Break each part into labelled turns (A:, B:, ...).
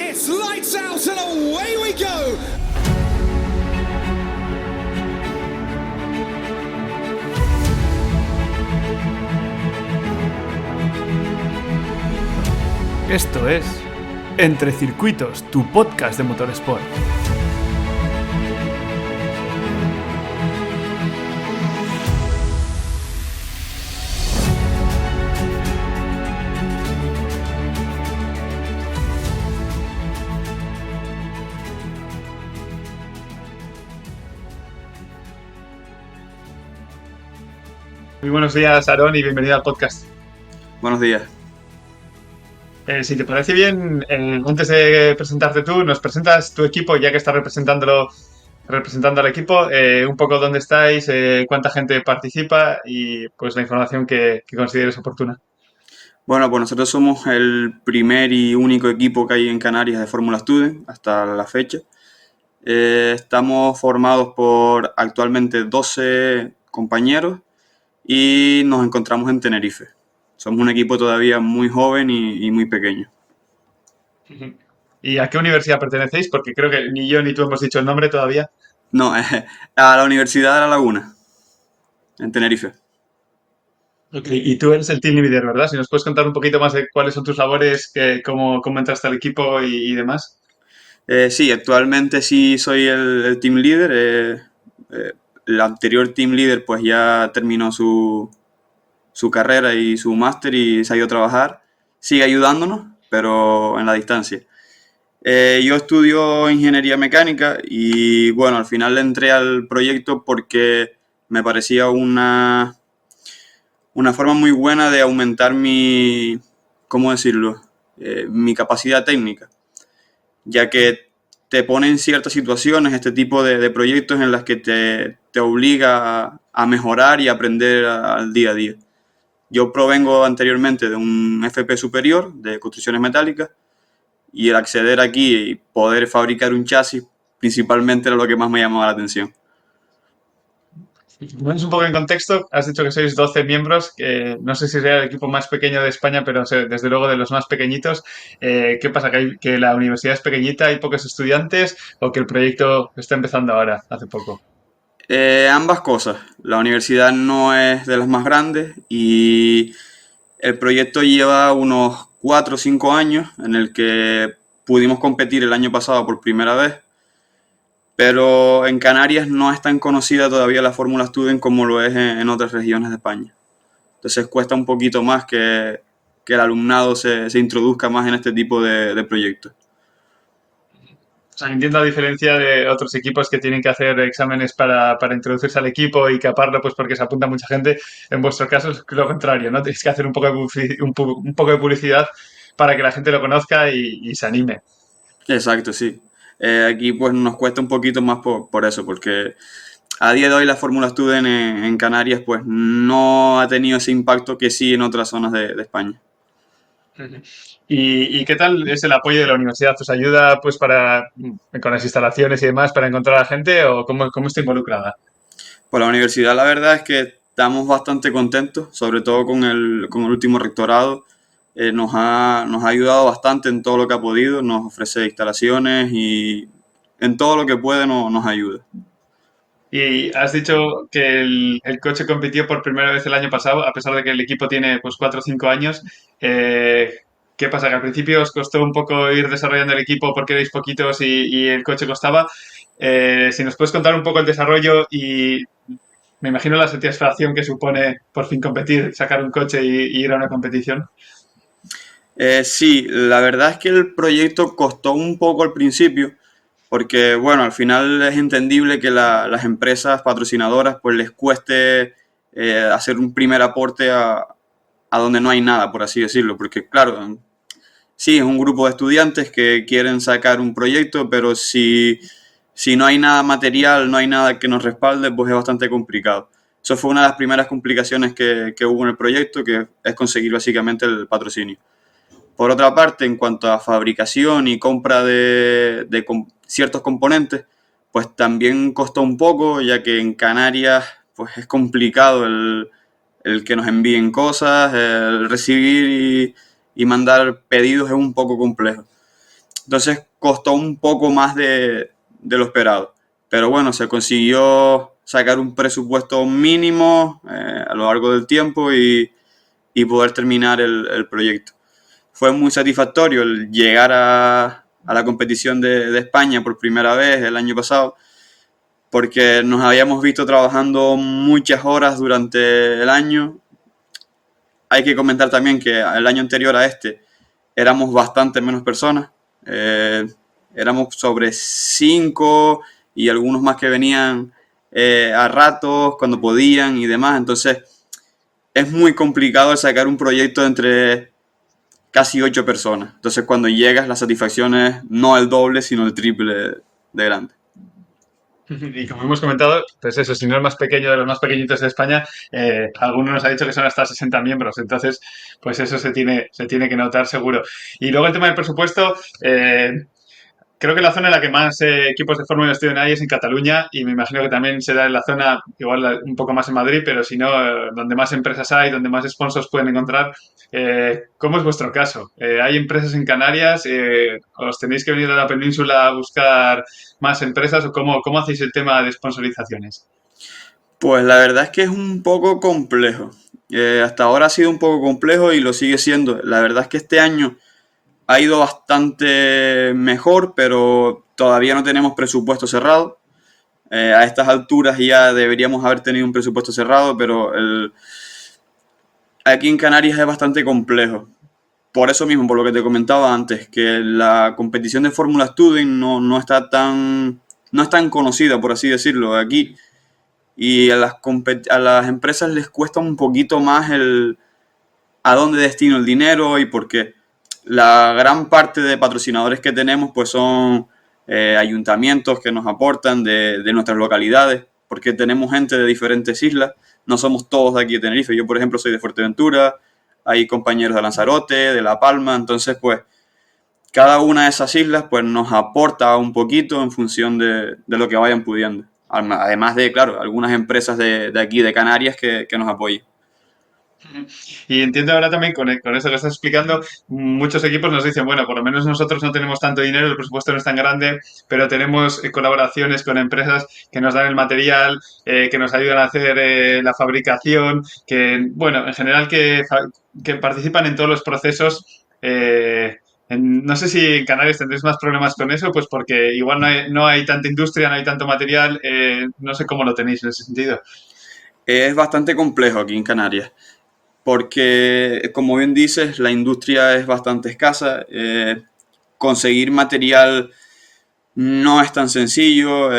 A: It's lights out and away we go.
B: Esto es Entre Circuitos, tu podcast de motorsport.
C: Muy buenos días, Aarón, y bienvenido al podcast.
D: Buenos días.
C: Si te parece bien, antes de presentarte tú, nos presentas tu equipo, ya que estás representando al equipo, un poco dónde estáis, cuánta gente participa y pues la información que consideres oportuna.
D: Bueno, pues nosotros somos el primer y único equipo que hay en Canarias de Fórmula Student hasta la fecha. Estamos formados por actualmente 12 compañeros y nos encontramos en Tenerife. Somos un equipo todavía muy joven y muy pequeño.
C: ¿Y a qué universidad pertenecéis? Porque creo que ni yo ni tú hemos dicho el nombre todavía.
D: No, a la Universidad de La Laguna, en Tenerife.
C: Okay. Y tú eres el team leader, ¿verdad? Si nos puedes contar un poquito más de cuáles son tus labores, cómo entraste al equipo y demás.
D: Sí, actualmente sí soy el team leader. El anterior team leader pues ya terminó su carrera y su máster y se ha ido a trabajar. Sigue ayudándonos, pero en la distancia. Yo estudio ingeniería mecánica y bueno, al final entré al proyecto porque me parecía una forma muy buena de aumentar ¿cómo decirlo? Mi capacidad técnica, ya que te pone en ciertas situaciones este tipo de proyectos en las que te obliga a mejorar y aprender al día a día. Yo provengo anteriormente de un FP superior de construcciones metálicas y el acceder aquí y poder fabricar un chasis principalmente era lo que más me llamaba la atención.
C: Pones un poco en contexto, has dicho que sois 12 miembros, que no sé si sea el equipo más pequeño de España, pero desde luego de los más pequeñitos. ¿Qué pasa? ¿Que la universidad es pequeñita, hay pocos estudiantes o que el proyecto está empezando ahora, hace poco?
D: Ambas cosas. La universidad no es de las más grandes y el proyecto lleva unos 4 o 5 años en el que pudimos competir el año pasado por primera vez, pero en Canarias no es tan conocida todavía la Fórmula Student como lo es en otras regiones de España. Entonces cuesta un poquito más que el alumnado se introduzca más en este tipo de proyectos.
C: O sea, entiendo la diferencia de otros equipos que tienen que hacer exámenes para introducirse al equipo y caparlo, pues porque se apunta mucha gente. En vuestro caso es lo contrario, ¿no? Tenéis que hacer un poco de un poco de publicidad para que la gente lo conozca y se anime.
D: Exacto, sí. Aquí pues nos cuesta un poquito más por eso, porque a día de hoy la Fórmula Student en Canarias pues no ha tenido ese impacto que sí en otras zonas de España.
C: ¿Y qué tal es el apoyo de la universidad? ¿Os ayuda pues con las instalaciones y demás para encontrar a la gente o cómo está involucrada?
D: Pues la universidad la verdad es que estamos bastante contentos, sobre todo con el último rectorado. Nos ha ayudado bastante en todo lo que ha podido, nos ofrece instalaciones y en todo lo que puede nos ayuda.
C: Y has dicho que el coche compitió por primera vez el año pasado, a pesar de que el equipo tiene pues 4 o 5 años. Eh, ¿Qué pasa? Que al principio os costó un poco ir desarrollando el equipo porque erais poquitos y el coche costaba. Si nos puedes contar un poco el desarrollo y me imagino la satisfacción que supone por fin competir, sacar un coche y ir a una competición.
D: Sí, la verdad es que el proyecto costó un poco al principio, porque bueno, al final es entendible que las empresas patrocinadoras pues les cueste hacer un primer aporte a donde no hay nada, por así decirlo, porque claro, sí, es un grupo de estudiantes que quieren sacar un proyecto, pero si no hay nada material, no hay nada que nos respalde, pues es bastante complicado. Eso fue una de las primeras complicaciones que hubo en el proyecto, que es conseguir básicamente el patrocinio. Por otra parte, en cuanto a fabricación y compra de ciertos componentes, pues también costó un poco, ya que en Canarias pues es complicado el que nos envíen cosas, el recibir y mandar pedidos es un poco complejo. Entonces costó un poco más de lo esperado. Pero bueno, se consiguió sacar un presupuesto mínimo a lo largo del tiempo y poder terminar el proyecto. Fue muy satisfactorio el llegar a la competición de España por primera vez el año pasado, porque nos habíamos visto trabajando muchas horas durante el año. Hay que comentar también que el año anterior a este éramos bastante menos personas. Éramos sobre 5 y algunos más que venían a ratos cuando podían y demás. Entonces es muy complicado sacar un proyecto entre casi 8 personas. Entonces cuando llegas la satisfacción es no el doble sino el triple de grande.
C: Y como hemos comentado, pues eso, si no el más pequeño de los más pequeñitos de España, algunos nos ha dicho que son hasta 60 miembros, entonces pues eso se tiene que notar seguro. Y luego el tema del presupuesto, creo que la zona en la que más equipos de Fórmula 1 hay es en Cataluña y me imagino que también será en la zona, igual un poco más en Madrid, pero si no, donde más empresas hay, donde más sponsors pueden encontrar. ¿Cómo es vuestro caso? ¿Hay empresas en Canarias? ¿Os tenéis que venir a la península a buscar más empresas o cómo hacéis el tema de sponsorizaciones?
D: Pues la verdad es que es un poco complejo. Hasta ahora ha sido un poco complejo y lo sigue siendo. La verdad es que este año ha ido bastante mejor, pero todavía no tenemos presupuesto cerrado. A estas alturas ya deberíamos haber tenido un presupuesto cerrado, pero aquí en Canarias es bastante complejo. Por eso mismo, por lo que te comentaba antes, que la competición de Fórmula Student no no es tan conocida, por así decirlo, aquí. Y a las empresas les cuesta un poquito más a dónde destino el dinero y por qué. La gran parte de patrocinadores que tenemos pues son ayuntamientos que nos aportan de nuestras localidades, porque tenemos gente de diferentes islas, no somos todos de aquí de Tenerife. Yo, por ejemplo, soy de Fuerteventura, hay compañeros de Lanzarote, de La Palma, entonces pues cada una de esas islas pues nos aporta un poquito en función de lo que vayan pudiendo. Además de, claro, algunas empresas de aquí, de Canarias, que nos apoyen.
C: Y entiendo ahora también con eso que estás explicando, muchos equipos nos dicen, bueno, por lo menos nosotros no tenemos tanto dinero, el presupuesto no es tan grande, pero tenemos colaboraciones con empresas que nos dan el material, que nos ayudan a hacer la fabricación, que, bueno, en general que participan en todos los procesos. No sé si en Canarias tendréis más problemas con eso, pues porque igual no hay tanta industria, no hay tanto material, no sé cómo lo tenéis en ese sentido.
D: Es bastante complejo aquí en Canarias, porque, como bien dices, la industria es bastante escasa. Conseguir material no es tan sencillo.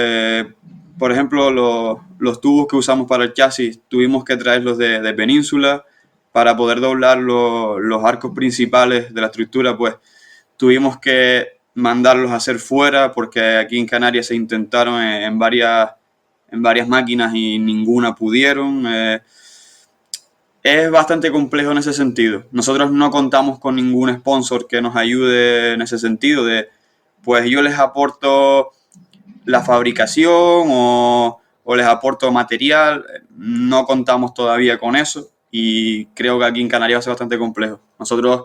D: Por ejemplo, los tubos que usamos para el chasis tuvimos que traerlos de Península para poder doblar los arcos principales de la estructura, pues tuvimos que mandarlos a hacer fuera porque aquí en Canarias se intentaron en varias máquinas y ninguna pudieron. Es bastante complejo en ese sentido. Nosotros no contamos con ningún sponsor que nos ayude en ese sentido pues yo les aporto la fabricación o les aporto material. No contamos todavía con eso y creo que aquí en Canarias va a ser bastante complejo. Nosotros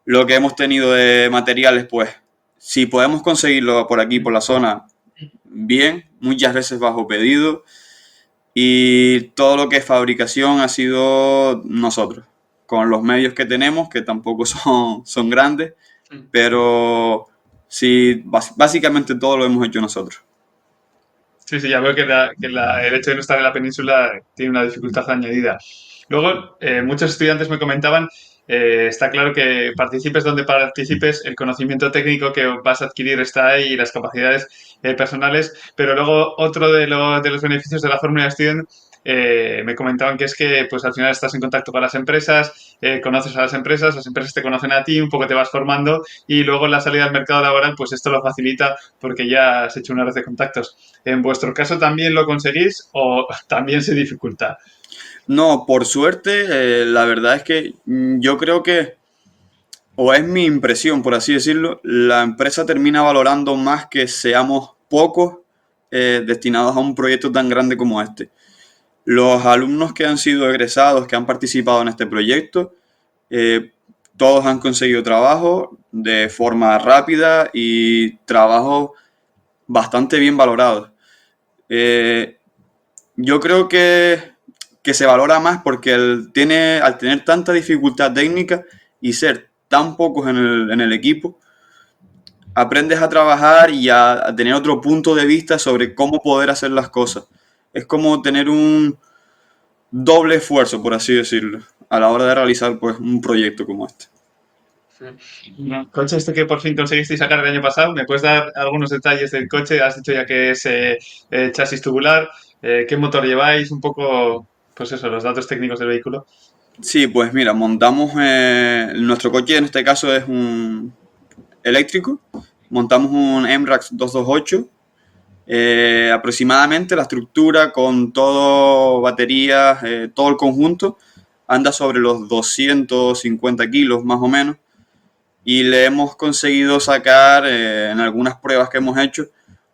D: lo que hemos tenido de materiales, pues si podemos conseguirlo por aquí, por la zona, bien, muchas veces bajo pedido. Y todo lo que es fabricación ha sido nosotros, con los medios que tenemos, que tampoco son grandes, pero sí, básicamente todo lo hemos hecho nosotros.
C: Sí, sí, ya veo que, el hecho de no estar en la península tiene una dificultad añadida. Luego, muchos estudiantes me comentaban, está claro que participes donde participes, el conocimiento técnico que vas a adquirir está ahí y las capacidades personales, pero luego otro de los beneficios de la Fórmula Student me comentaban que es que pues al final estás en contacto con las empresas, conoces a las empresas te conocen a ti, un poco te vas formando y luego en la salida al mercado laboral pues esto lo facilita porque ya has hecho una red de contactos. ¿En vuestro caso también lo conseguís o también se dificulta?
D: No, por suerte, la verdad es que yo creo que, o es mi impresión, por así decirlo, la empresa termina valorando más que seamos pocos destinados a un proyecto tan grande como este. Los alumnos que han sido egresados, que han participado en este proyecto, todos han conseguido trabajo de forma rápida y trabajo bastante bien valorado. Yo creo que se valora más porque al tener tanta dificultad técnica y ser tan pocos en el equipo, aprendes a trabajar y a tener otro punto de vista sobre cómo poder hacer las cosas. Es como tener un doble esfuerzo, por así decirlo, a la hora de realizar pues un proyecto como este.
C: El coche este que por fin conseguisteis sacar el año pasado, ¿me puedes dar algunos detalles del coche? Has dicho ya que es chasis tubular, ¿qué motor lleváis? Un poco, pues eso, los datos técnicos del vehículo.
D: Sí, pues mira, montamos, nuestro coche en este caso es un eléctrico, montamos un MRAX 228, aproximadamente la estructura con todo, baterías, todo el conjunto, anda sobre los 250 kilos más o menos, y le hemos conseguido sacar en algunas pruebas que hemos hecho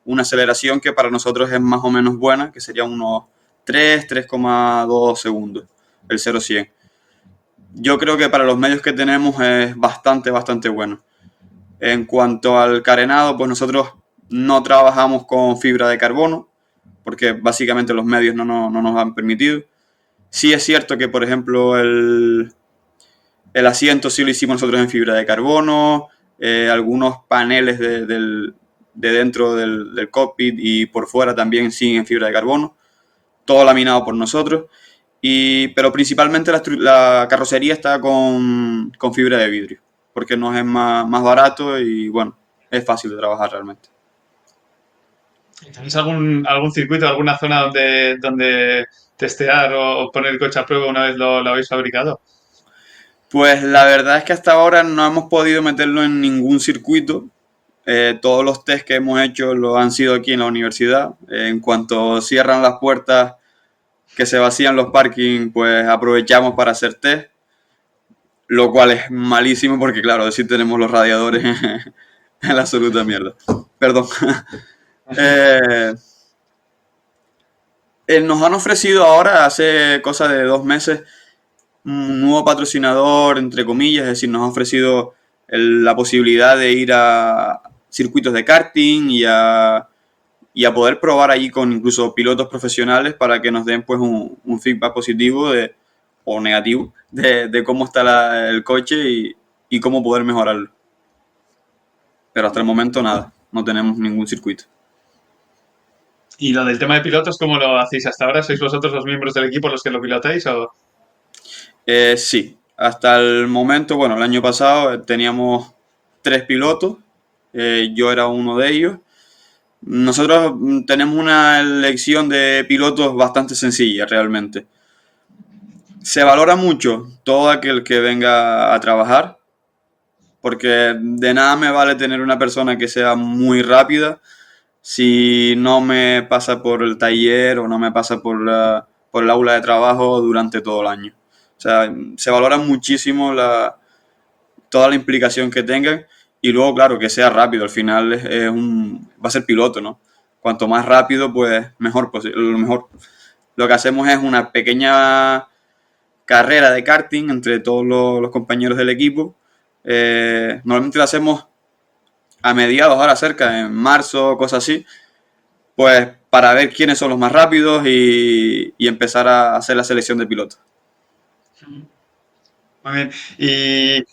D: una aceleración que para nosotros es más o menos buena, que sería unos 3,2 segundos, el 0-100. Yo creo que para los medios que tenemos es bastante bueno. En cuanto al carenado, pues nosotros no trabajamos con fibra de carbono, porque básicamente los medios no nos han permitido. Sí es cierto que, por ejemplo, el asiento sí lo hicimos nosotros en fibra de carbono, algunos paneles de dentro del cockpit y por fuera también sí en fibra de carbono, todo laminado por nosotros, pero principalmente la carrocería está con fibra de vidrio, porque nos es más barato y bueno, es fácil de trabajar realmente.
C: ¿Tenéis algún circuito, alguna zona donde testear o poner el coche a prueba una vez lo habéis fabricado?
D: Pues la verdad es que hasta ahora no hemos podido meterlo en ningún circuito. Todos los test que hemos hecho lo han sido aquí en la universidad. En cuanto cierran las puertas, que se vacían los parking, pues aprovechamos para hacer test, lo cual es malísimo porque claro, así tenemos los radiadores en la absoluta mierda. Perdón. eh, Nos han ofrecido ahora, hace cosa de 2 meses, un nuevo patrocinador, entre comillas, es decir, nos ha ofrecido la posibilidad de ir a circuitos de karting y a poder probar allí con incluso pilotos profesionales para que nos den pues un feedback positivo o negativo de cómo está el coche y cómo poder mejorarlo. Pero hasta el momento nada, no tenemos ningún circuito.
C: Y lo del tema de pilotos, ¿cómo lo hacéis hasta ahora? ¿Sois vosotros los miembros del equipo los que lo pilotáis o...?
D: Sí, hasta el momento, bueno, el año pasado teníamos 3 pilotos, yo era uno de ellos. Nosotros tenemos una elección de pilotos bastante sencilla realmente. Se valora mucho todo aquel que venga a trabajar, porque de nada me vale tener una persona que sea muy rápida si no me pasa por el taller o no me pasa por el aula de trabajo durante todo el año. O sea, se valora muchísimo toda la implicación que tengan y luego, claro, que sea rápido. Al final va a ser piloto, ¿no? Cuanto más rápido, pues mejor. Pues, lo mejor. Lo que hacemos es una pequeña carrera de karting entre todos los compañeros del equipo. Normalmente lo hacemos a mediados, ahora cerca, en marzo, cosas así, pues para ver quiénes son los más rápidos y empezar a hacer la selección de pilotos.
C: Muy bien. Y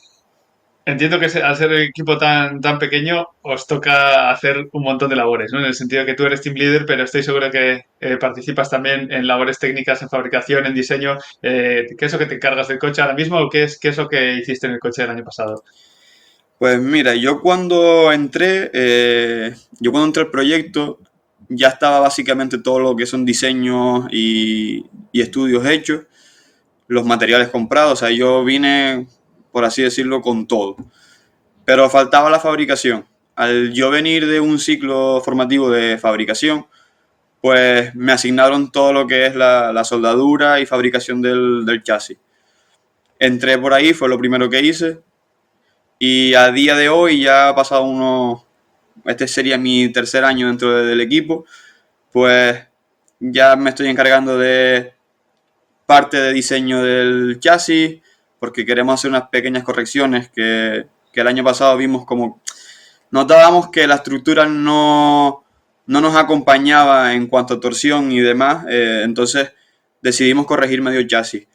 C: entiendo que al ser el equipo tan pequeño os toca hacer un montón de labores, ¿no? En el sentido de que tú eres team leader, pero estoy seguro que participas también en labores técnicas, en fabricación, en diseño. ¿Qué es lo que te encargas del coche ahora mismo o qué es lo que hiciste en el coche del año pasado?
D: Pues mira, yo cuando entré al proyecto, ya estaba básicamente todo lo que son diseños y estudios hechos, los materiales comprados, o sea, yo vine, por así decirlo, con todo. Pero faltaba la fabricación. Al yo venir de un ciclo formativo de fabricación, pues me asignaron todo lo que es la soldadura y fabricación del chasis. Entré por ahí, fue lo primero que hice. Y a día de hoy ya ha pasado este sería mi tercer año dentro del equipo, pues ya me estoy encargando de parte de diseño del chasis, porque queremos hacer unas pequeñas correcciones que el año pasado vimos como notábamos que la estructura no nos acompañaba en cuanto a torsión y demás, entonces decidimos corregir medio chasis.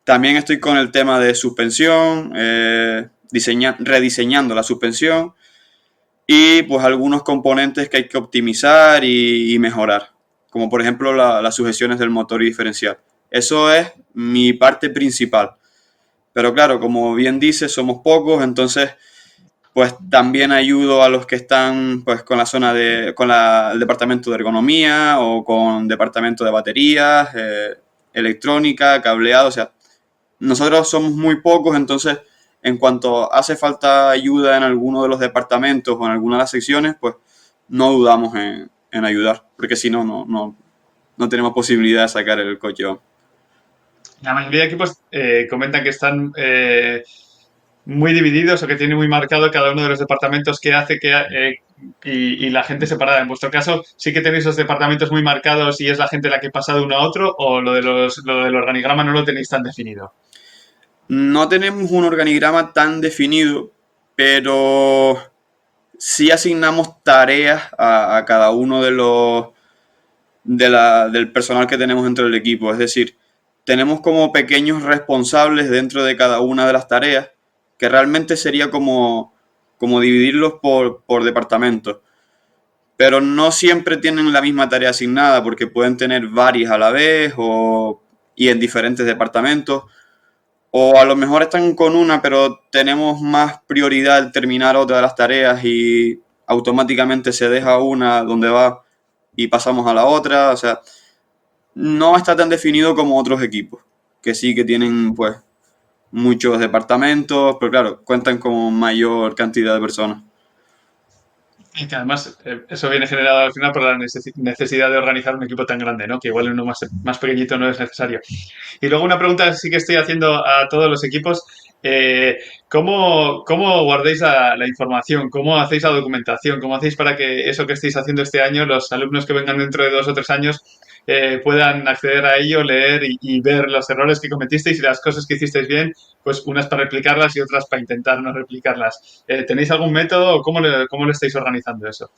D: También estoy con el tema de suspensión, rediseñando la suspensión y pues algunos componentes que hay que optimizar y mejorar, como por ejemplo las sujeciones del motor y diferencial. Eso es mi parte principal. Pero claro, como bien dices, somos pocos, entonces pues también ayudo a los que están pues con la zona el departamento de ergonomía o con departamento de baterías, electrónica, cableado, o sea, nosotros somos muy pocos, entonces en cuanto hace falta ayuda en alguno de los departamentos o en alguna de las secciones, pues no dudamos en ayudar, porque si no, no tenemos posibilidad de sacar el coche.
C: La mayoría de equipos comentan que están muy divididos o que tienen muy marcado cada uno de los departamentos que hace y la gente separada. En vuestro caso, ¿sí que tenéis los departamentos muy marcados y es la gente la que pasa de uno a otro o lo del organigrama no lo tenéis tan definido?
D: No tenemos un organigrama tan definido, pero sí asignamos tareas a cada uno del personal que tenemos dentro del equipo. Es decir, tenemos como pequeños responsables dentro de cada una de las tareas, que realmente sería como dividirlos por departamentos. Pero no siempre tienen la misma tarea asignada, porque pueden tener varias a la vez y en diferentes departamentos. O a lo mejor están con una, pero tenemos más prioridad al terminar otra de las tareas y automáticamente se deja una donde va y pasamos a la otra. O sea, no está tan definido como otros equipos, que sí que tienen pues muchos departamentos, pero claro, cuentan con mayor cantidad de personas.
C: Y que además eso viene generado al final por la necesidad de organizar un equipo tan grande, ¿no? Que igual en uno más pequeñito no es necesario. Y luego una pregunta sí que estoy haciendo a todos los equipos. ¿Cómo guardáis la información? ¿Cómo hacéis la documentación? ¿Cómo hacéis para que eso que estáis haciendo este año, los alumnos que vengan dentro de 2 o 3 años, puedan acceder a ello, leer y ver los errores que cometisteis y las cosas que hicisteis bien, pues unas para replicarlas y otras para intentar no replicarlas? ¿Tenéis algún método o cómo lo estáis organizando eso?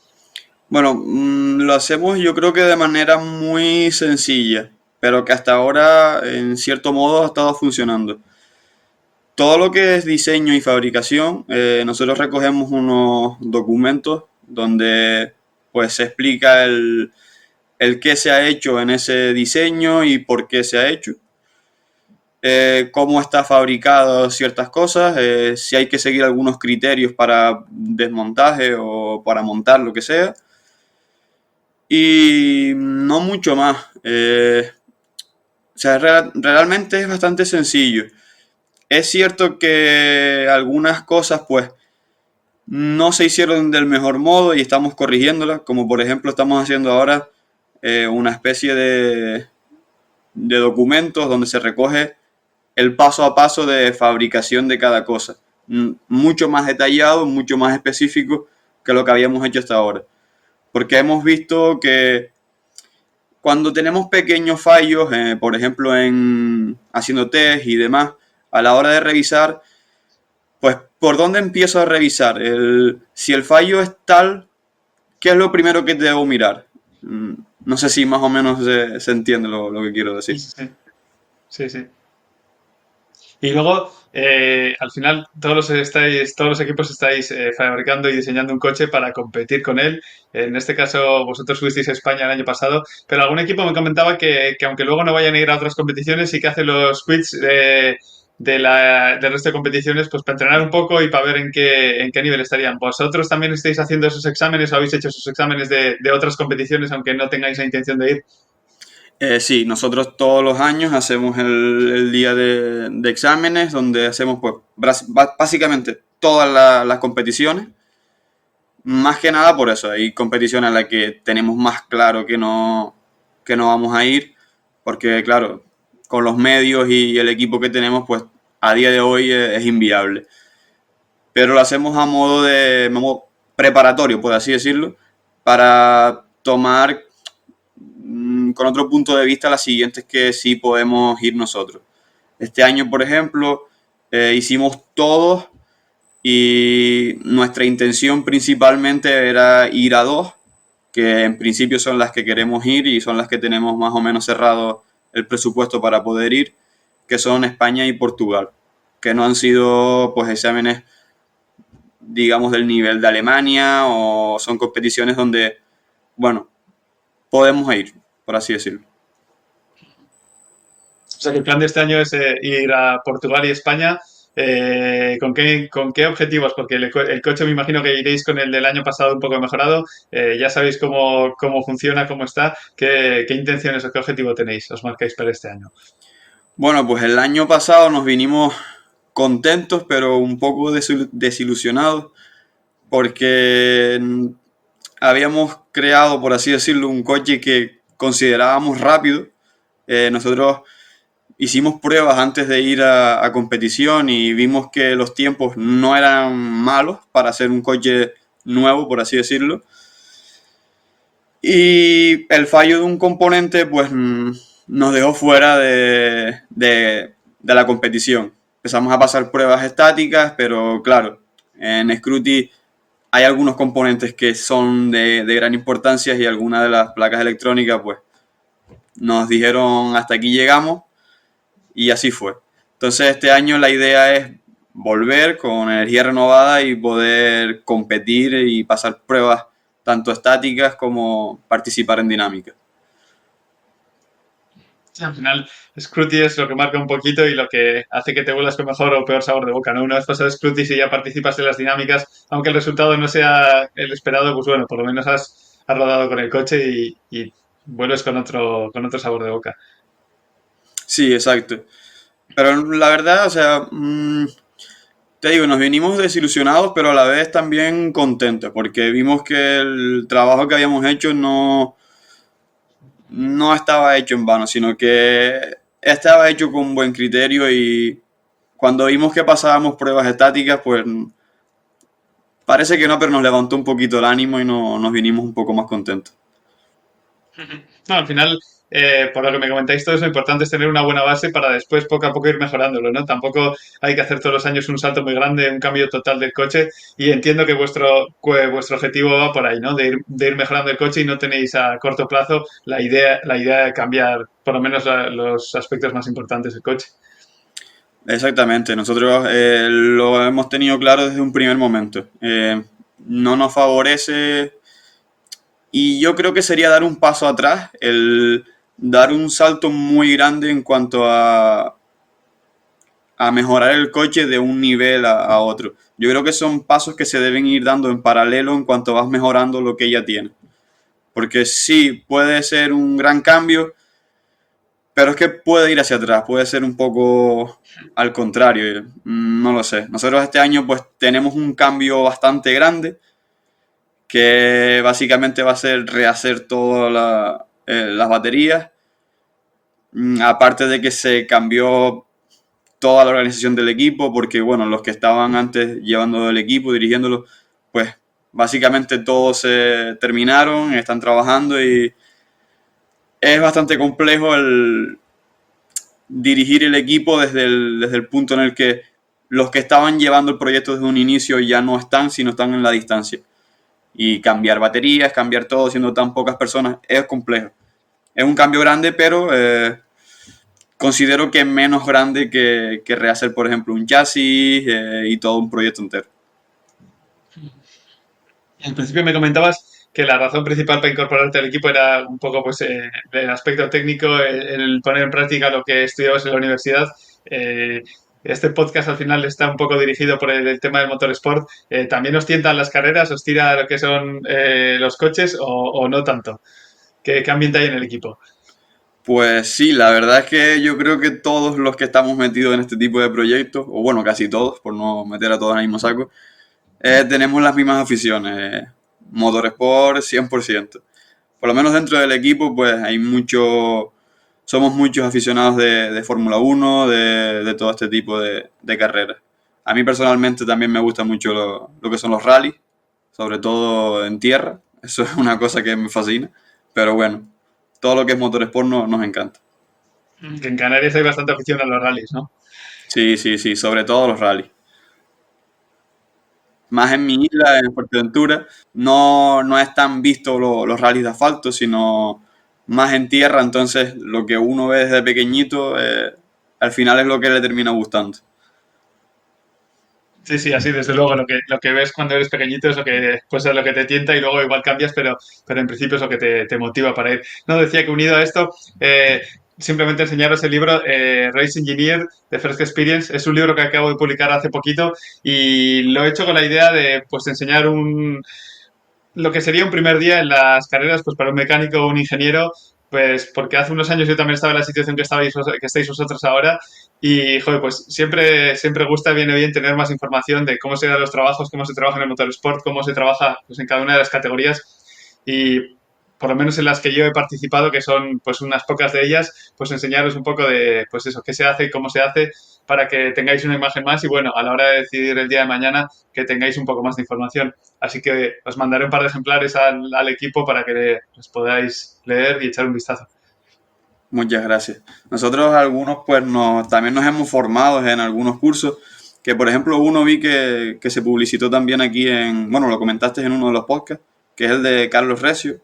D: Bueno, lo hacemos yo creo que de manera muy sencilla, pero que hasta ahora en cierto modo ha estado funcionando. Todo lo que es diseño y fabricación, nosotros recogemos unos documentos donde pues se explica el qué se ha hecho en ese diseño y por qué se ha hecho, cómo está fabricado ciertas cosas, si hay que seguir algunos criterios para desmontaje o para montar lo que sea, y no mucho más. O sea, realmente es bastante sencillo. Es cierto que algunas cosas pues no se hicieron del mejor modo y estamos corrigiéndolas, como por ejemplo estamos haciendo ahora una especie de documentos donde se recoge el paso a paso de fabricación de cada cosa. Mucho más detallado, mucho más específico que lo que habíamos hecho hasta ahora. Porque hemos visto que cuando tenemos pequeños fallos, por ejemplo haciendo test y demás, a la hora de revisar, pues ¿por dónde empiezo a revisar? Si el fallo es tal, ¿qué es lo primero que debo mirar? No sé si más o menos se entiende lo que quiero decir.
C: Sí, sí, sí. Y luego, al final, todos los equipos estáis fabricando y diseñando un coche para competir con él. En este caso, vosotros fuisteis a España el año pasado, pero algún equipo me comentaba que aunque luego no vayan a ir a otras competiciones, sí que hace los quits del resto de competiciones, pues para entrenar un poco y para ver en qué nivel estarían. ¿Vosotros también estáis haciendo esos exámenes o habéis hecho esos exámenes de otras competiciones, aunque no tengáis la intención de ir?
D: Sí, nosotros todos los años hacemos el día de exámenes donde hacemos pues básicamente todas las competiciones. Más que nada por eso, hay competiciones a las que tenemos más claro que no vamos a ir, porque claro, con los medios y el equipo que tenemos, pues a día de hoy es inviable. Pero lo hacemos a modo preparatorio, por así decirlo, para tomar con otro punto de vista las siguientes que sí podemos ir nosotros. Este año, por ejemplo, hicimos todos y nuestra intención principalmente era ir a dos, que en principio son las que queremos ir y son las que tenemos más o menos cerrado el presupuesto para poder ir, que son España y Portugal, que no han sido pues exámenes, digamos, del nivel de Alemania, o son competiciones donde, bueno, podemos ir, por así decirlo.
C: O sea que el plan de este año es ir a Portugal y España. ¿Con qué objetivos? Porque el coche me imagino que iréis con el del año pasado un poco mejorado. Ya sabéis cómo funciona, cómo está. ¿Qué intenciones o qué objetivo tenéis? ¿Os marcáis para este año?
D: Bueno, pues el año pasado nos vinimos contentos, pero un poco desilusionados, porque habíamos creado, por así decirlo, un coche que considerábamos rápido. Nosotros hicimos pruebas antes de ir a competición y vimos que los tiempos no eran malos para hacer un coche nuevo, por así decirlo. Y el fallo de un componente pues nos dejó fuera de la competición. Empezamos a pasar pruebas estáticas, pero claro, en Scruti hay algunos componentes que son de gran importancia y algunas de las placas electrónicas pues nos dijeron hasta aquí llegamos, y así fue. Entonces este año la idea es volver con energía renovada y poder competir y pasar pruebas tanto estáticas como participar en dinámica.
C: Sí, al final, Scruti es lo que marca un poquito y lo que hace que te vuelvas con mejor o peor sabor de boca, ¿no? Una vez pasado Scruti, si ya participas en las dinámicas, aunque el resultado no sea el esperado, pues bueno, por lo menos has rodado con el coche y vuelves con otro sabor de boca.
D: Sí, exacto. Pero la verdad, o sea, te digo, nos vinimos desilusionados, pero a la vez también contentos, porque vimos que el trabajo que habíamos hecho no estaba hecho en vano, sino que estaba hecho con buen criterio, y cuando vimos que pasábamos pruebas estáticas, pues parece que no, pero nos levantó un poquito el ánimo y nos vinimos un poco más contentos.
C: No, al final, por lo que me comentáis, todo eso, lo importante es tener una buena base para después poco a poco ir mejorándolo, ¿no? Tampoco hay que hacer todos los años un salto muy grande, un cambio total del coche y entiendo que vuestro objetivo va por ahí, ¿no? De ir mejorando el coche y no tenéis a corto plazo la idea de cambiar por lo menos los aspectos más importantes del coche.
D: Exactamente, nosotros lo hemos tenido claro desde un primer momento. No nos favorece, y yo creo que sería dar un paso atrás, el dar un salto muy grande en cuanto a mejorar el coche de un nivel a otro. Yo creo que son pasos que se deben ir dando en paralelo en cuanto vas mejorando lo que ya tienes. Porque sí, puede ser un gran cambio, pero es que puede ir hacia atrás, puede ser un poco al contrario, no lo sé. Nosotros este año pues tenemos un cambio bastante grande, que básicamente va a ser rehacer todas las baterías. Aparte de que se cambió toda la organización del equipo, porque bueno, los que estaban antes llevando el equipo, dirigiéndolo, pues básicamente todos se terminaron, están trabajando, y es bastante complejo el dirigir el equipo desde el punto en el que los que estaban llevando el proyecto desde un inicio ya no están, sino están en la distancia. Y cambiar baterías, cambiar todo, siendo tan pocas personas, es complejo. Es un cambio grande, pero considero que es menos grande que rehacer, por ejemplo, un chasis y todo un proyecto entero.
C: Al principio me comentabas que la razón principal para incorporarte al equipo era un poco pues el aspecto técnico, el poner en práctica lo que estudiabas en la universidad. Eh, este podcast al final está un poco dirigido por el tema del motorsport. ¿También os tientan las carreras? ¿Os tira lo que son los coches o no tanto? ¿Qué ambiente hay en el equipo?
D: Pues sí, la verdad es que yo creo que todos los que estamos metidos en este tipo de proyectos, o bueno, casi todos, por no meter a todos en el mismo saco, tenemos las mismas aficiones. Motorsport 100%. Por lo menos dentro del equipo, pues somos muchos aficionados de Fórmula 1, de todo este tipo de carreras. A mí personalmente también me gusta mucho lo que son los rallies, sobre todo en tierra. Eso es una cosa que me fascina. Pero bueno, todo lo que es motorsport nos encanta.
C: Que en Canarias hay bastante afición a los rallies, ¿no?
D: Sí, sí, sí, sobre todo los rallies. Más en mi isla, en Fuerteventura, no es tan visto los rallies de asfalto, sino más en tierra, entonces lo que uno ve desde pequeñito, al final es lo que le termina gustando.
C: Sí, sí, así desde luego lo que ves cuando eres pequeñito es lo que, pues, es lo que te tienta y luego igual cambias, pero en principio es lo que te motiva para ir. No, decía que unido a esto, simplemente enseñaros el libro Race Engineer de First Experience. Es un libro que acabo de publicar hace poquito y lo he hecho con la idea de pues enseñar lo que sería un primer día en las carreras, pues para un mecánico o un ingeniero, pues porque hace unos años yo también estaba en la situación que estáis vosotros ahora y, joder, pues siempre gusta, viene bien tener más información de cómo se dan los trabajos, cómo se trabaja en el motorsport, cómo se trabaja pues, en cada una de las categorías y por lo menos en las que yo he participado, que son pues unas pocas de ellas, pues enseñaros un poco de pues eso, qué se hace y cómo se hace para que tengáis una imagen más y bueno, a la hora de decidir el día de mañana que tengáis un poco más de información. Así que os mandaré un par de ejemplares al equipo para que los podáis leer y echar un vistazo.
D: Muchas gracias. Nosotros algunos pues también nos hemos formado en algunos cursos, que por ejemplo uno vi que se publicitó también aquí bueno, lo comentaste en uno de los podcasts, que es el de Carlos Recio.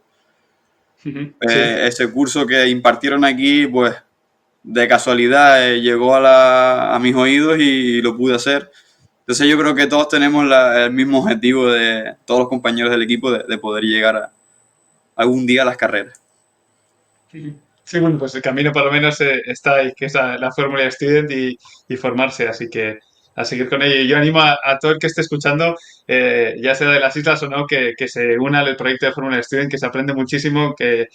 C: Sí.
D: Ese curso que impartieron aquí, pues de casualidad llegó a mis oídos y lo pude hacer. Entonces yo creo que todos tenemos el mismo objetivo de todos los compañeros del equipo de poder llegar algún día a las carreras.
C: Sí, bueno, pues el camino por lo menos está ahí, que es la Fórmula Student y formarse, así que a seguir con ello. Y yo animo a todo el que esté escuchando, ya sea de las islas o no, que se una al proyecto de Fórmula Student, que se aprende muchísimo, que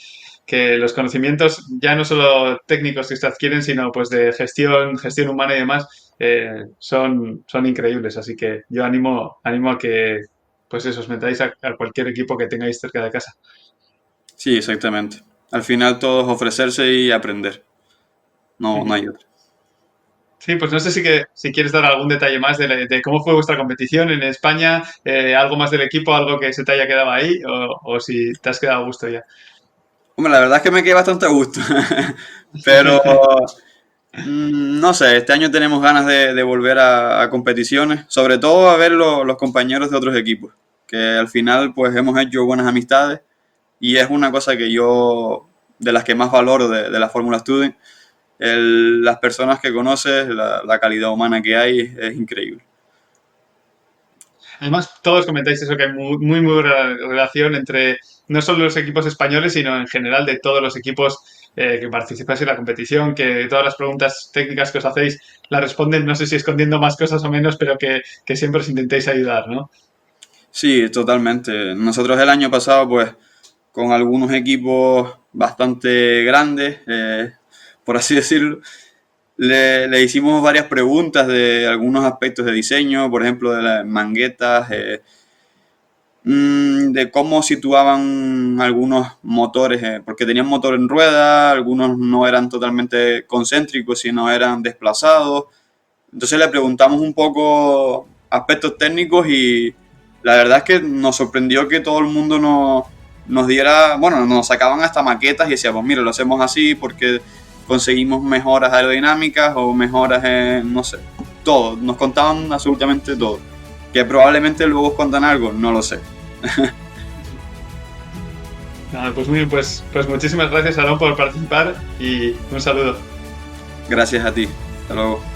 C: los conocimientos ya no solo técnicos que se adquieren, sino pues de gestión humana y demás, son increíbles. Así que yo animo a que pues eso, os metáis a cualquier equipo que tengáis cerca de casa.
D: Sí, exactamente. Al final todo es ofrecerse y aprender. No hay otro.
C: Sí, pues no sé si quieres dar algún detalle más de cómo fue vuestra competición en España, algo más del equipo, algo que se te haya quedado ahí, o si te has quedado a gusto ya.
D: Hombre, la verdad es que me quedé bastante a gusto. Pero no sé, este año tenemos ganas de volver a competiciones, sobre todo a ver los compañeros de otros equipos, que al final pues hemos hecho buenas amistades y es una cosa que yo, de las que más valoro de la Fórmula Student, las personas que conoces, la calidad humana que hay es increíble.
C: Además, todos comentáis eso, que hay muy buena relación entre no solo los equipos españoles, sino en general de todos los equipos que participáis en la competición, que todas las preguntas técnicas que os hacéis las responden, no sé si escondiendo más cosas o menos, pero que siempre os intentéis ayudar, ¿no?
D: Sí, totalmente. Nosotros el año pasado, pues, con algunos equipos bastante grandes, por así decirlo, le hicimos varias preguntas de algunos aspectos de diseño, por ejemplo, de las manguetas, de cómo situaban algunos motores, porque tenían motor en rueda, algunos no eran totalmente concéntricos, sino eran desplazados. Entonces le preguntamos un poco aspectos técnicos y la verdad es que nos sorprendió que todo el mundo nos diera, bueno, nos sacaban hasta maquetas y decíamos, mira, lo hacemos así porque conseguimos mejoras aerodinámicas o mejoras en, no sé, todo, nos contaban absolutamente todo. Que probablemente luego os contan algo, no lo sé.
C: Nada, pues muy bien, pues muchísimas gracias, Aarón, por participar y un saludo.
D: Gracias a ti. Hasta luego.